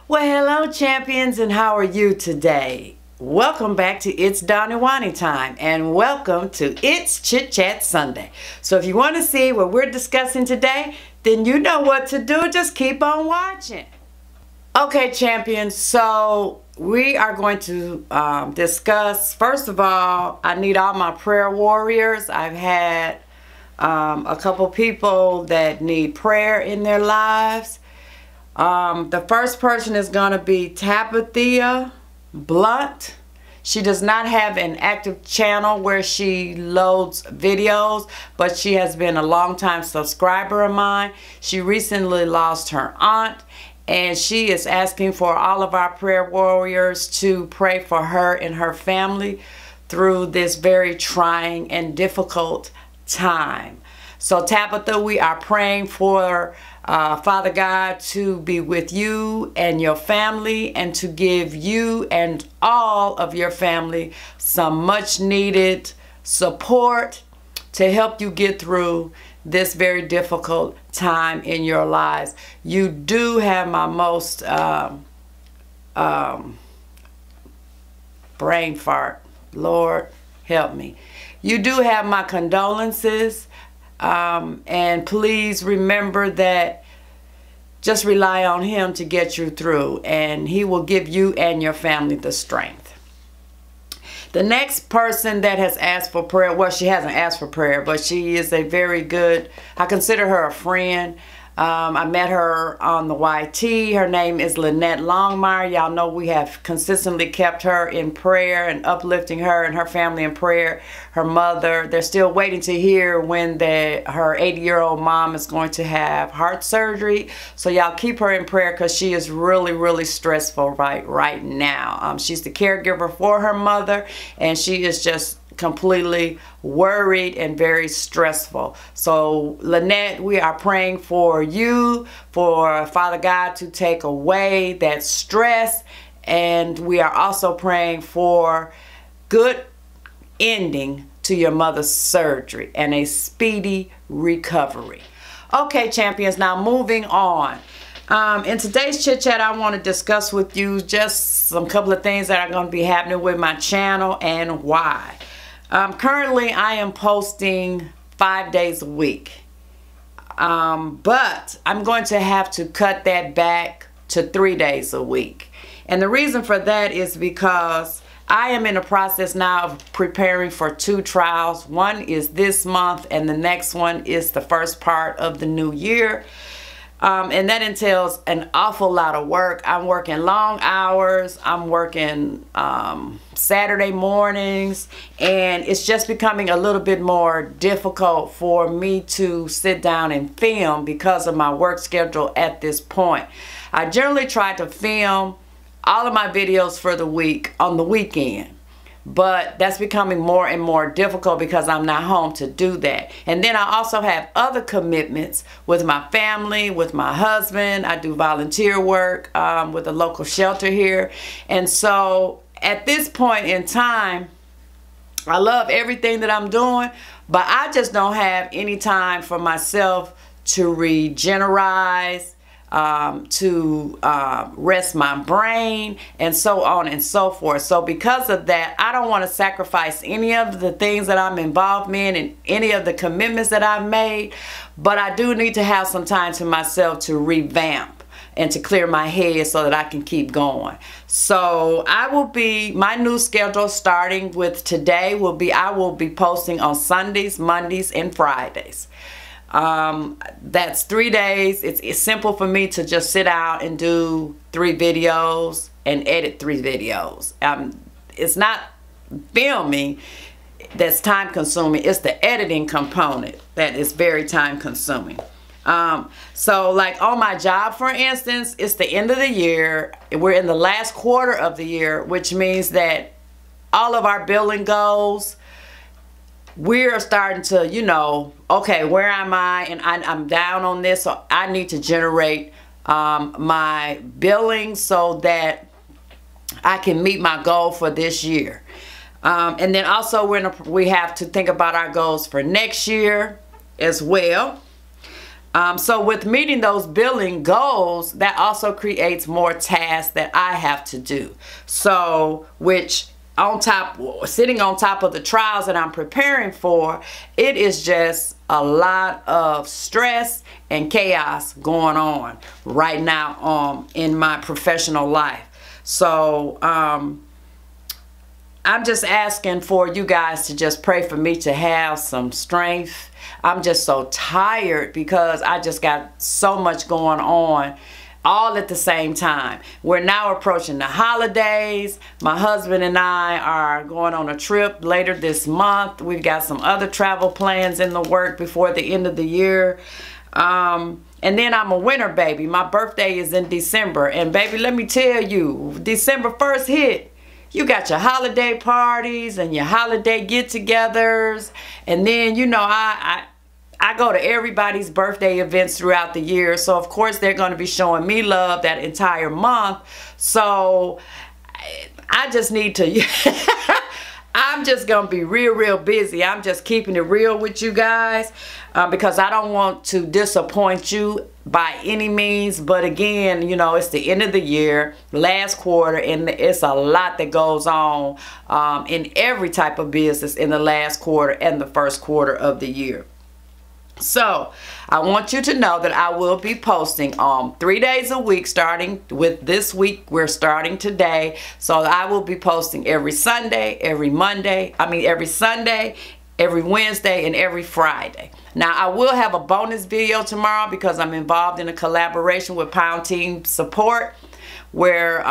Well, hello champions, and how are you today? Welcome back to It's DawnyWawnyTime, and welcome to It's Chit Chat Sunday. So if you want to see what we're discussing today, then you know what to do. Just keep on watching. Okay champions, so we are going to discuss, first of all, I need all my prayer warriors. I've had a couple people that need prayer in their lives. The first person is going to be Tabitha Blunt. She does not have an active channel where she loads videos, but she has been a long-time subscriber of mine. She recently lost her aunt, and she is asking for all of our prayer warriors to pray for her and her family through this very trying and difficult time. So Tabitha, we are praying for Father God to be with you and your family, and to give you and all of your family some much needed support to help you get through this very difficult time in your lives. You do have my most brain fart. Lord, help me. You do have my condolences. And please remember that just rely on Him to get you through, and He will give you and your family the strength. The next person that has asked for prayer, well, she hasn't asked for prayer, but she is a very good, I consider her a friend. I met her on the YT. Her name is Lynette Longmire. Y'all know we have consistently kept her in prayer and uplifting her and her family in prayer. Her mother, they're still waiting to hear when her 80-year-old mom is going to have heart surgery. So y'all keep her in prayer, because she is really, really stressful right now. She's the caregiver for her mother, and she is just completely worried and very stressful. So Lynette, we are praying for you, for Father God to take away that stress, and we are also praying for good ending to your mother's surgery and a speedy recovery. Okay champions, now moving on. In today's chit chat, I want to discuss with you just some couple of things that are going to be happening with my channel and why. Currently, I am posting 5 days a week, but I'm going to have to cut that back to 3 days a week. And the reason for that is because I am in the process now of preparing for 2 trials. One is this month, and the next one is the first part of the new year. And that entails an awful lot of work. I'm working long hours. I'm working Saturday mornings, and it's just becoming a little bit more difficult for me to sit down and film because of my work schedule at this point. I generally try to film all of my videos for the week on the weekend, but that's becoming more and more difficult because I'm not home to do that. And then I also have other commitments with my family, with my husband. I do volunteer work with a local shelter here. And so at this point in time, I love everything that I'm doing, but I just don't have any time for myself to regenerate, to rest my brain, and so on and so forth. So because of that, I don't want to sacrifice any of the things that I'm involved in and any of the commitments that I've made, but I do need to have some time to myself to revamp and to clear my head so that I can keep going. So my new schedule starting with today will be, I will be posting on Sundays, Mondays, and Fridays. That's 3 days. It's simple for me to just sit out and do 3 videos and edit 3 videos. It's not filming that's time consuming. It's the editing component that is very time consuming. So like on my job, for instance, it's the end of the year. We're in the last quarter of the year, which means that all of our billing goals, we're starting to, you know, okay, where am I? And I'm down on this, so I need to generate my billing so that I can meet my goal for this year. And then also we have to think about our goals for next year as well. So with meeting those billing goals, that also creates more tasks that I have to do. So, which sitting on top of the trials that I'm preparing for, it is just a lot of stress and chaos going on right now in my professional life. So I'm just asking for you guys to just pray for me to have some strength. I'm just so tired because I just got so much going on all at the same time. We're now approaching the holidays. My husband and I are going on a trip later this month. We've got some other travel plans in the work before the end of the year. And then I'm a winter baby. My birthday is in December. And baby, let me tell you, December 1st hit. You got your holiday parties and your holiday get-togethers. And then, you know, I go to everybody's birthday events throughout the year. So, of course, they're going to be showing me love that entire month. So, I just need to... I'm just going to be real busy. I'm just keeping it real with you guys because I don't want to disappoint you by any means. But again, you know, it's the end of the year, last quarter, and it's a lot that goes on in every type of business in the last quarter and the first quarter of the year. So, I want you to know that I will be posting 3 days a week, starting with this week. We're starting today. So, I will be posting every Sunday, every Sunday, every Wednesday, and every Friday. Now, I will have a bonus video tomorrow because I'm involved in a collaboration with Pound Team Support, where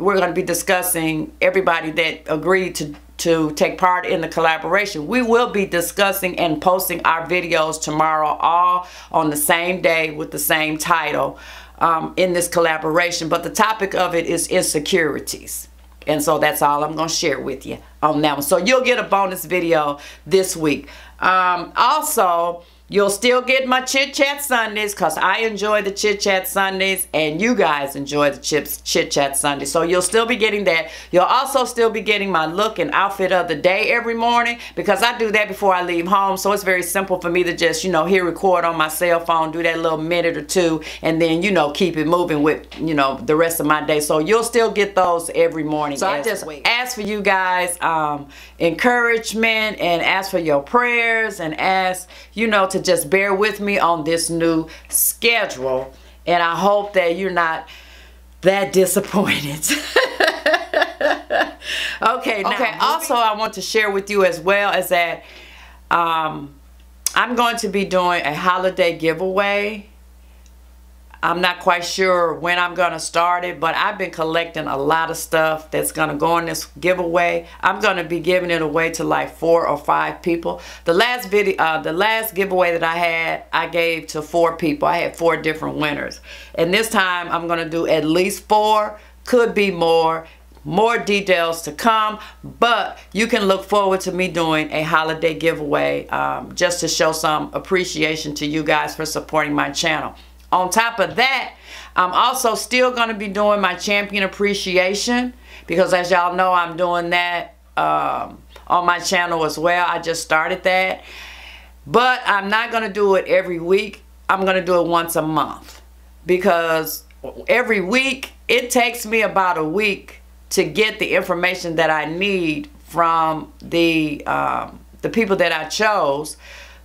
we're going to be discussing everybody that agreed to take part in the collaboration. We will be discussing and posting our videos tomorrow, all on the same day with the same title in this collaboration. But the topic of it is insecurities. And so that's all I'm going to share with you on that one. So you'll get a bonus video this week. Also, you'll still get my Chit Chat Sundays because I enjoy the Chit Chat Sundays and you guys enjoy the Chit Chat Sundays. So you'll still be getting that. You'll also still be getting my look and outfit of the day every morning because I do that before I leave home. So it's very simple for me to just, you know, hit record on my cell phone, do that little minute or two, and then, you know, keep it moving with, you know, the rest of my day. So you'll still get those every morning. So I just ask for you guys encouragement and ask for your prayers and ask, you know, to just bear with me on this new schedule, and I hope that you're not that disappointed. Okay, also I want to share with you as well is that I'm going to be doing a holiday giveaway. I'm not quite sure when I'm going to start it, but I've been collecting a lot of stuff that's going to go in this giveaway. I'm going to be giving it away to like 4 or 5 people. The last giveaway that I had, I gave to 4 people. I had 4 different winners. And this time I'm going to do at least 4, could be more details to come, but you can look forward to me doing a holiday giveaway just to show some appreciation to you guys for supporting my channel. On top of that, I'm also still going to be doing my champion appreciation because as y'all know, I'm doing that on my channel as well. I just started that. But I'm not going to do it every week. I'm going to do it once a month because every week, it takes me about a week to get the information that I need from the people that I chose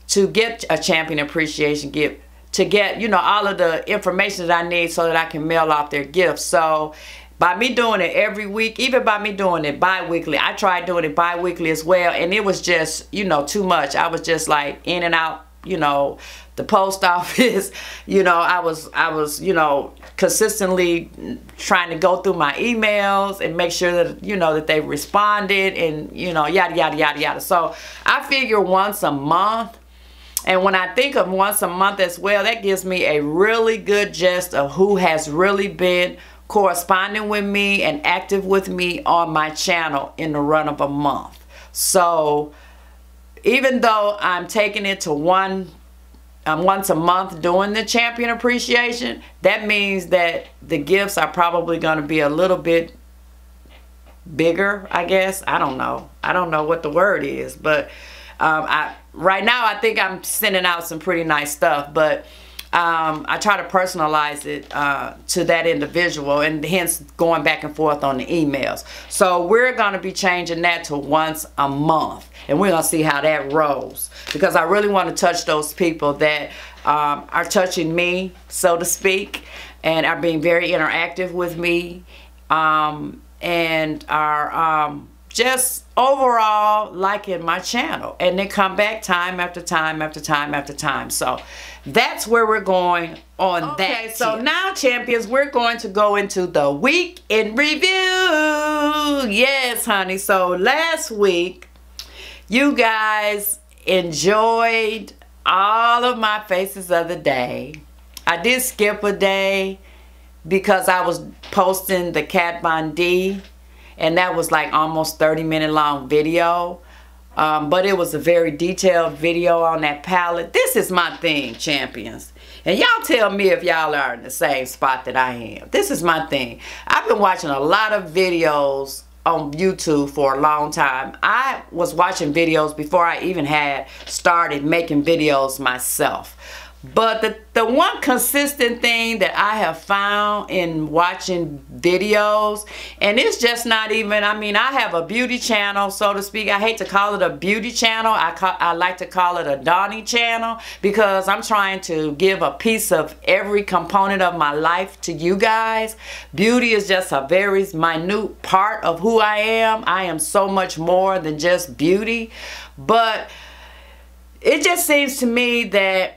to get a champion appreciation gift. To get, you know, all of the information that I need so that I can mail off their gifts. So by me doing it every week, even by me doing it bi-weekly, I tried doing it bi-weekly as well, and it was just, you know, too much. I was just like in and out, you know, the post office. You know, I was, you know, consistently trying to go through my emails and make sure that, you know, that they responded and, you know, yada, yada, yada, yada. So I figure once a month. And when I think of once a month as well, that gives me a really good gist of who has really been corresponding with me and active with me on my channel in the run of a month. So even though I'm taking it to once a month doing the champion appreciation, that means that the gifts are probably going to be a little bit bigger, I guess. I don't know. I don't know what the word is, but right now I think I'm sending out some pretty nice stuff. But I try to personalize it to that individual, and hence going back and forth on the emails. So we're going to be changing that to once a month, and we're going to see how that rolls, because I really want to touch those people that are touching me, so to speak, and are being very interactive with me, and are just overall liking my channel, and they come back time after time after time after time. So that's where we're going on that. Okay, so now, champions, we're going to go into the week in review. Yes, honey. So last week, you guys enjoyed all of my faces of the day. I did skip a day because I was posting the Kat Von D, and that was like almost 30-minute long video. But it was a very detailed video on that palette. This is my thing, champions. And y'all tell me if y'all are in the same spot that I am. This is my thing. I've been watching a lot of videos on YouTube for a long time. I was watching videos before I even had started making videos myself. But the one consistent thing that I have found in watching videos, and it's just not even, I mean, I have a beauty channel, so to speak. I hate to call it a beauty channel. I like to call it a Dawny channel, because I'm trying to give a piece of every component of my life to you guys. Beauty is just a very minute part of who I am. I am so much more than just beauty. But it just seems to me that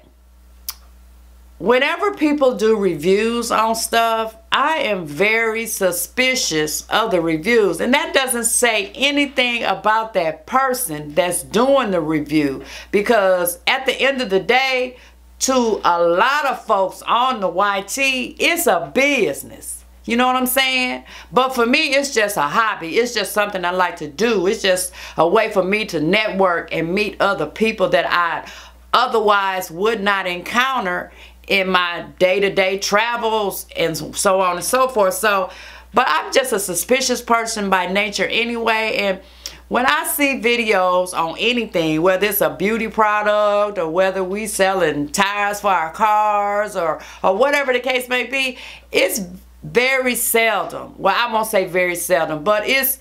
whenever people do reviews on stuff, I am very suspicious of the reviews. And that doesn't say anything about that person that's doing the review. Because at the end of the day, to a lot of folks on the YT, it's a business. You know what I'm saying? But for me, it's just a hobby. It's just something I like to do. It's just a way for me to network and meet other people that I otherwise would not encounter in my day-to-day travels and so on and so forth. So, but I'm just a suspicious person by nature anyway. And when I see videos on anything, whether it's a beauty product or whether we selling tires for our cars or whatever the case may be, it's very seldom. Well, I won't say very seldom, but it's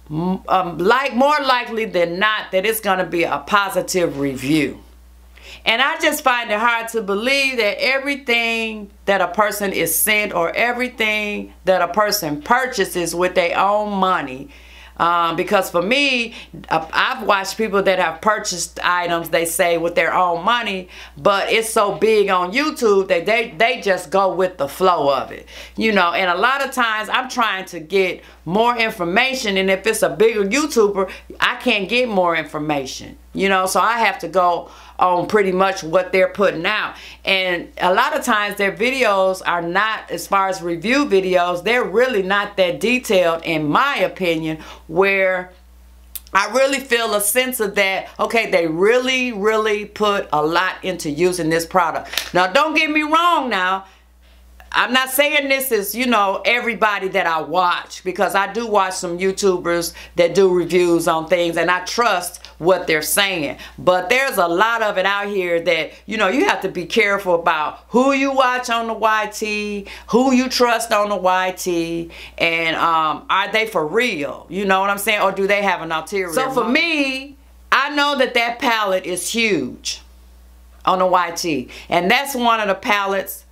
more likely than not that it's going to be a positive review. And I just find it hard to believe that everything that a person is sent or everything that a person purchases with their own money, because for me, I've watched people that have purchased items, they say, with their own money, but it's so big on YouTube that they just go with the flow of it, you know. And a lot of times I'm trying to get more information, and if it's a bigger YouTuber, I can't get more information, you know, so I have to go on pretty much what they're putting out. And a lot of times their videos are not, as far as review videos, they're really not that detailed, in my opinion, where I really feel a sense of that, okay, they really put a lot into using this product. Now, don't get me wrong now. I'm not saying this is, you know, everybody that I watch, because I do watch some YouTubers that do reviews on things and I trust what they're saying. But there's a lot of it out here that, you know, you have to be careful about who you watch on the YT, who you trust on the YT, and are they for real? You know what I'm saying? Or do they have an ulterior? So for me, I know that that palette is huge on the YT. And that's one of the palettes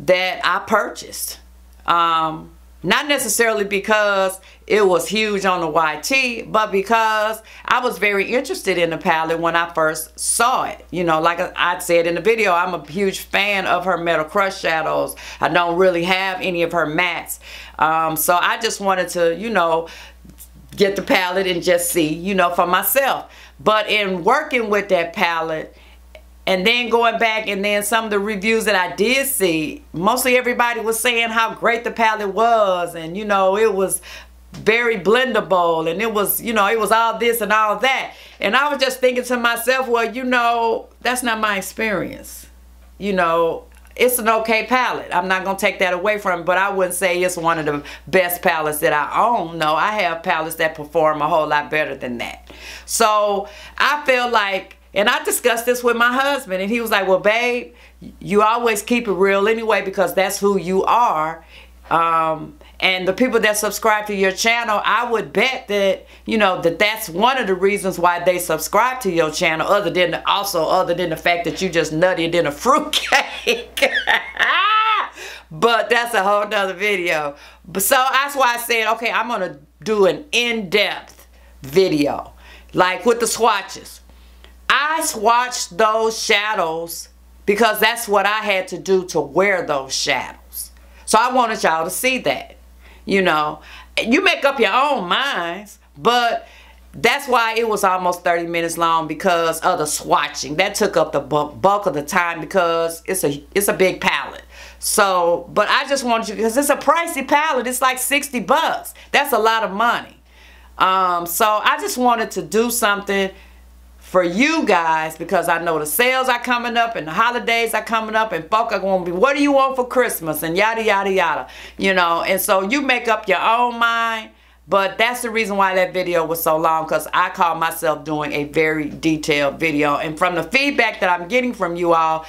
that I purchased. Not necessarily because it was huge on the YT, but because I was very interested in the palette when I first saw it. You know, like I said in the video, I'm a huge fan of her Metal Crush shadows. I don't really have any of her mattes. So I just wanted to, you know, get the palette and just see, you know, for myself. But in working with that palette, and then going back, and then some of the reviews that I did see, mostly everybody was saying how great the palette was, and you know, it was very blendable, and it was, you know, it was all this and all that. And I was just thinking to myself, well, you know, that's not my experience. You know, it's an okay palette. I'm not going to take that away from it, but I wouldn't say it's one of the best palettes that I own. No, I have palettes that perform a whole lot better than that. So I feel like and I discussed this with my husband, and he was like, well, babe, you always keep it real anyway because that's who you are. And the people that subscribe to your channel, I would bet that, you know, that's one of the reasons why they subscribe to your channel, other than the fact that you just nuttier than a fruitcake. But that's a whole nother video. But so that's why I said, okay, I'm going to do an in-depth video, like with the swatches. I swatched those shadows because that's what I had to do to wear those shadows. So I wanted y'all to see that. You know, you make up your own minds, but that's why it was almost 30 minutes long, because of the swatching. That took up the bulk of the time because it's a big palette. So, but I just wanted you, because it's a pricey palette. It's like 60 bucks. That's a lot of money. So I just wanted to do something for you guys, because I know the sales are coming up and the holidays are coming up and folk are going to be, what do you want for Christmas, and yada yada yada, you know. And so you make up your own mind. But that's the reason why that video was so long, because I call myself doing a very detailed video. And from the feedback that I'm getting from you all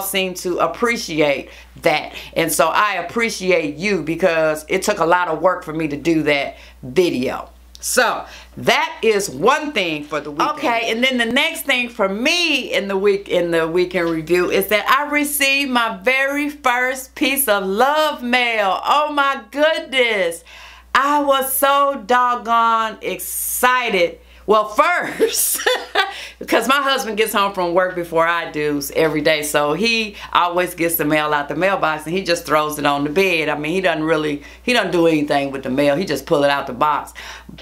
seem to appreciate that. And so I appreciate you, because it took a lot of work for me to do that video. So that is one thing for the weekend. Okay, and then the next thing for me in the weekend review is that I received my very first piece of love mail. Oh my goodness. I was so doggone excited. Well, first, because my husband gets home from work before I do every day, so he always gets the mail out the mailbox and he just throws it on the bed. I mean, he doesn't do anything with the mail. He just pull it out the box.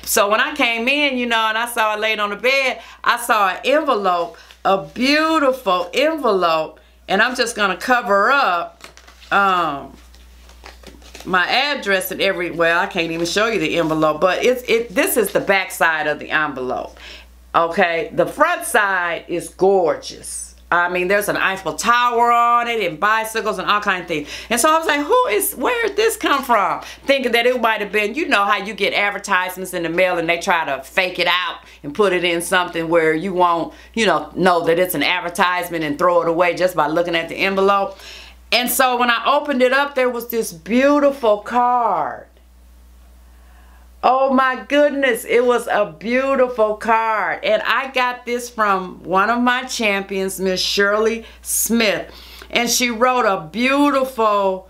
So when I came in, you know, and I saw it laid on the bed, I saw an envelope, a beautiful envelope, and I'm just gonna cover up my address and well, I can't even show you the envelope, but this is the back side of the envelope. Okay, the front side is gorgeous. I mean, there's an Eiffel Tower on it and bicycles and all kinds of things. And so I was like, where did this come from? Thinking that it might have been, you know how you get advertisements in the mail and they try to fake it out and put it in something where you won't, you know that it's an advertisement and throw it away just by looking at the envelope. And so when I opened it up, there was this beautiful card. Oh my goodness, it was a beautiful card. And I got this from one of my champions, Miss Shirley Smith. And she wrote a beautiful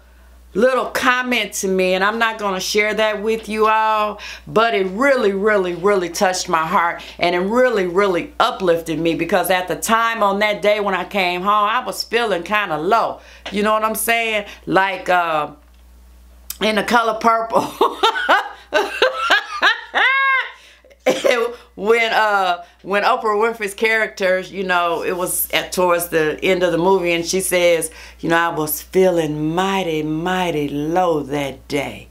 little comment to me, and I'm not going to share that with you all, but it really, really, really touched my heart, and it really, really uplifted me, because at the time on that day when I came home, I was feeling kind of low. You know what I'm saying? Like in the color purple. When Oprah Winfrey's characters, you know, it was towards the end of the movie, and she says, you know, I was feeling mighty, mighty low that day.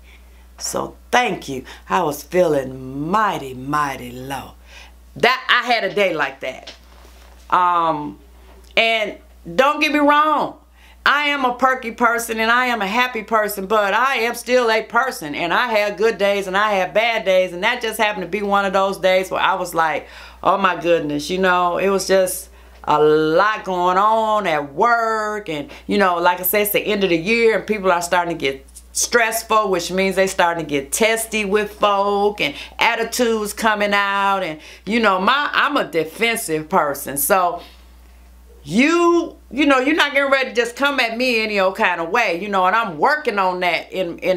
So thank you. I was feeling mighty, mighty low. That I had a day like that. And don't get me wrong, I am a perky person and I am a happy person, but I am still a person, and I have good days and I have bad days, and that just happened to be one of those days where I was like, oh my goodness, you know, it was just a lot going on at work, and you know, like I said, it's the end of the year and people are starting to get stressful, which means they starting to get testy with folk and attitudes coming out, and you know, I'm a defensive person, so you know, you're not getting ready to just come at me any old kind of way, you know, and I'm working on that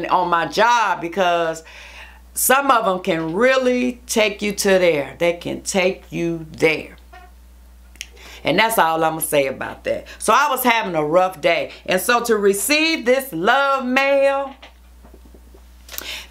on my job, because some of them can really take you to there. They can take you there. And that's all I'm going to say about that. So I was having a rough day. And so to receive this love mail,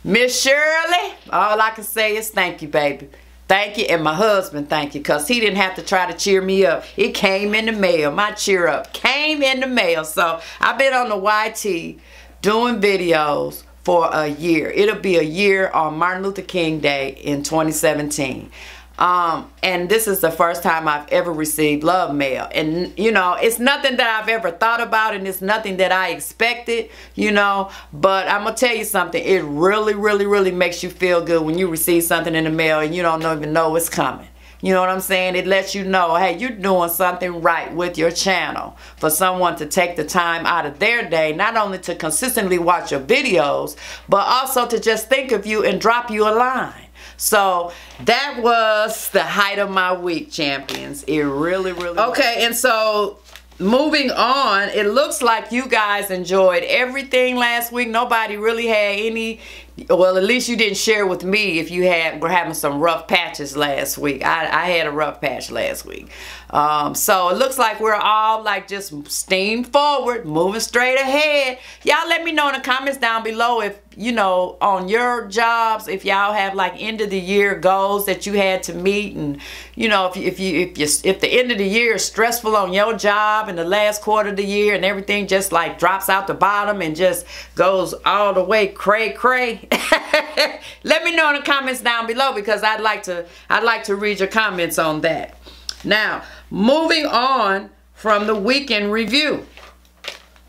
Miss Shirley, all I can say is thank you, baby. Thank you, and my husband, thank you, because he didn't have to try to cheer me up. It came in the mail. My cheer up came in the mail. So I've been on the YT doing videos for a year. It'll be a year on Martin Luther King Day in 2017. And this is the first time I've ever received love mail. And, you know, it's nothing that I've ever thought about, and it's nothing that I expected, you know. But I'm going to tell you something. It really, really, really makes you feel good when you receive something in the mail and you don't even know it's coming. You know what I'm saying? It lets you know, hey, you're doing something right with your channel. For someone to take the time out of their day, not only to consistently watch your videos, but also to just think of you and drop you a line. So that was the height of my week, champions. It really was. Okay, and so moving on, it looks like you guys enjoyed everything last week. Nobody really had any, well, at least you didn't share with me if you were having some rough patches last week. I had a rough patch last week. So it looks like we're all like just steam forward, moving straight ahead. Y'all let me know in the comments down below if, you know, on your jobs, if y'all have like end of the year goals that you had to meet, and you know, if the end of the year is stressful on your job and the last quarter of the year and everything just like drops out the bottom and just goes all the way cray. Let me know in the comments down below, because I'd like to read your comments on that. Now, moving on from the weekend review.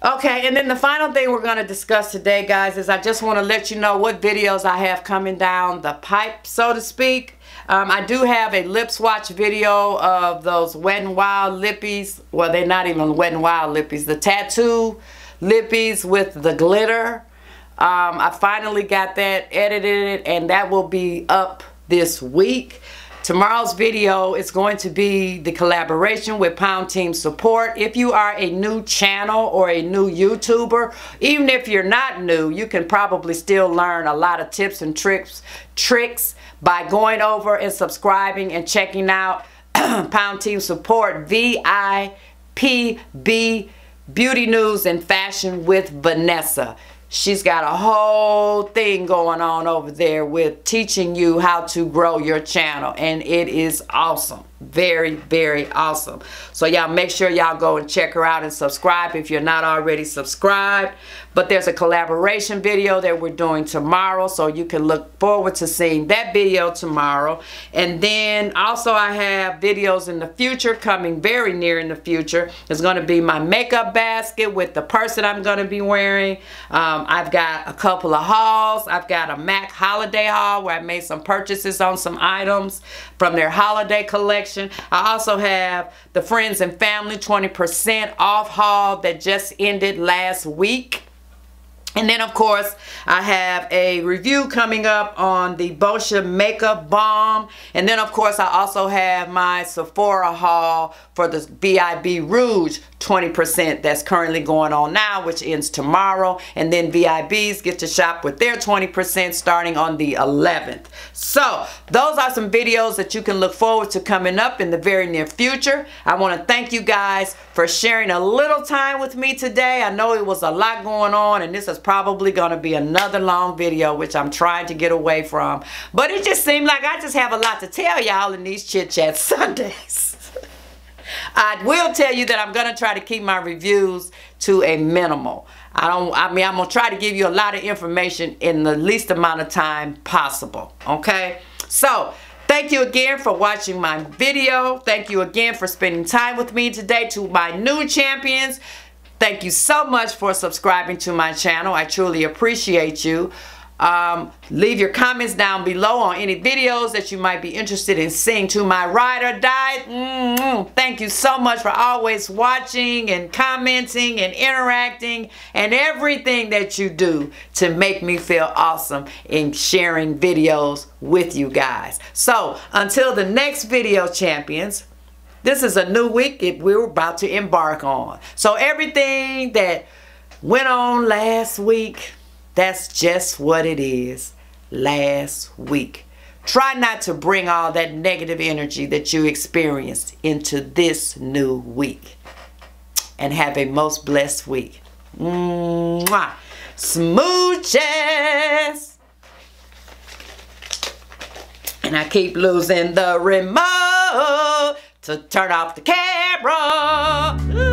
Okay, and then the final thing we're going to discuss today, guys, is I just want to let you know what videos I have coming down the pipe, so to speak. I do have a lip swatch video of those Wet n Wild lippies. Well, they're not even Wet n Wild lippies. The tattoo lippies with the glitter. I finally got that edited, and that will be up this week. Tomorrow's video is going to be the collaboration with Pound Team Support. If you are a new channel or a new YouTuber, even if you're not new, you can probably still learn a lot of tips and tricks by going over and subscribing and checking out Pound Team Support VIPB Beauty News and Fashion with Vanessa. She's got a whole thing going on over there with teaching you how to grow your channel, and it is awesome. Very awesome. So y'all make sure y'all go and check her out and subscribe if you're not already subscribed. But there's a collaboration video that we're doing tomorrow, so you can look forward to seeing that video tomorrow. And then also I have videos in the future coming very near in the future. There's going to be my makeup basket with the purse that I'm going to be wearing. I've got a couple of hauls. I've got a MAC holiday haul where I made some purchases on some items from their holiday collection. I also have the Friends and Family 20% off haul that just ended last week. And then, of course, I have a review coming up on the Boscia Makeup Balm. And then, of course, I also have my Sephora haul for the VIB Rouge 20% that's currently going on now, which ends tomorrow. And then VIBs get to shop with their 20% starting on the 11th. So, those are some videos that you can look forward to coming up in the very near future. I want to thank you guys for sharing a little time with me today. I know it was a lot going on, and this is probably going to be another long video, which I'm trying to get away from. But it just seemed like I just have a lot to tell y'all in these Chit Chat Sundays. I will tell you that I'm going to try to keep my reviews to a minimal. I'm going to try to give you a lot of information in the least amount of time possible. Okay? So, thank you again for watching my video. Thank you again for spending time with me today. To my new champions, thank you so much for subscribing to my channel. I truly appreciate you. Leave your comments down below on any videos that you might be interested in seeing. To my ride or die, thank you so much for always watching and commenting and interacting and everything that you do to make me feel awesome in sharing videos with you guys. So until the next video, champions, this is a new week we're about to embark on. So everything that went on last week, that's just what it is. Last week. Try not to bring all that negative energy that you experienced into this new week. And have a most blessed week. Mwah. Smooches. And I keep losing the remote to turn off the camera.